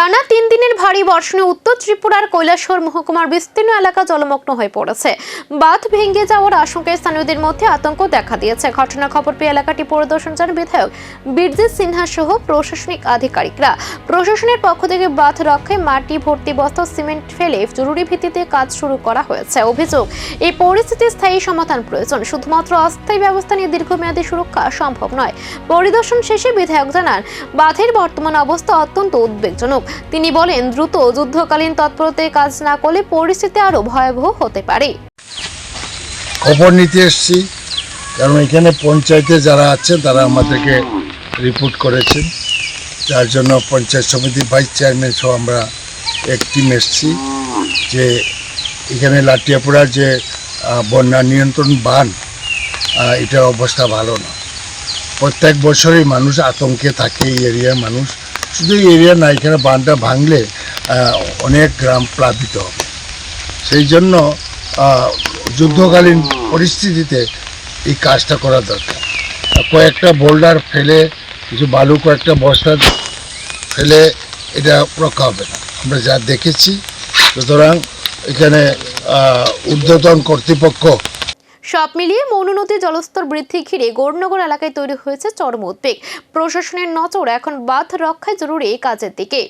টানা 3 দিনের ভারী বর্ষণে উত্তর ত্রিপুরার কৈলাসহর মহকুমার বিস্তীর্ণ এলাকা জলমগ্ন হয়ে পড়েছে। বাঁধ ভেঙে যাওয়ার আশঙ্কায় স্থানীয়দের মধ্যে আতঙ্ক দেখা দিয়েছে। ঘটনার খবর পেয়ে এলাকাটি পরিদর্শন যান বিধায়ক বীরজিৎ সিনহা সহ প্রশাসনিক আধিকারিকরা। প্রশাসনের পক্ষ থেকে বাঁধ রক্ষায় মাটি ভর্তি বস্তা সিমেন্ট ফেলে জরুরি ভিত্তিতে কাজ শুরু করা হয়েছে। অভিযোগ, এই পরিস্থিতির স্থায়ী সমাধান প্রয়োজন, শুধুমাত্র অস্থায়ী ব্যবস্থা নিয়ে দীর্ঘমেয়াদী সুরক্ষা সম্ভব নয়। পরিদর্শন শেষে বিধায়ক জানান, বাঁধের বর্তমান অবস্থা অত্যন্ত উদ্বেগজনক। তিনি বলেন, দ্রুত যুদ্ধকালীন তৎপরতায় কাজ না করলে পরিস্থিতি আরো ভয়াবহ হতে পারে। খবর নিতে এসেছি, কারণ এখানে পঞ্চায়েতে যারা আছেন তারা আমাদেরকে রিপোর্ট করেছেন, যার জন্য পঞ্চায়েত সমিতির ভাইস চেয়ারম্যান সহ আমরা এক টিম এসেছি যে এখানে লাটিয়াপুরার যে বন্যা নিয়ন্ত্রণ বাঁধ, এটার অবস্থা ভালো না। প্রত্যেক বছরই মানুষ আতঙ্কে থাকে, এই এরিয়ার মানুষ। শুধু এই এরিয়া না, এখানে বাঁধটা ভাঙলে অনেক গ্রাম প্লাবিত হবে। সেই জন্য যুদ্ধকালীন পরিস্থিতিতে এই কাজটা করা দরকার। কয়েকটা বোল্ডার ফেলে, কিছু বালু কয়েকটা বস্তা ফেলে এটা রক্ষা হবে না, আমরা যা দেখেছি। সুতরাং এখানে ঊর্ধ্বতন কর্তৃপক্ষ সব মিলিয়ে মনু নদীর জলস্তর বৃদ্ধি ঘিরে গৌরনগর এলাকায় তৈরি হয়েছে চরম উদ্বেগ। প্রশাসনের নজর এখন বাঁধ রক্ষায় জরুরি কাজের দিকে।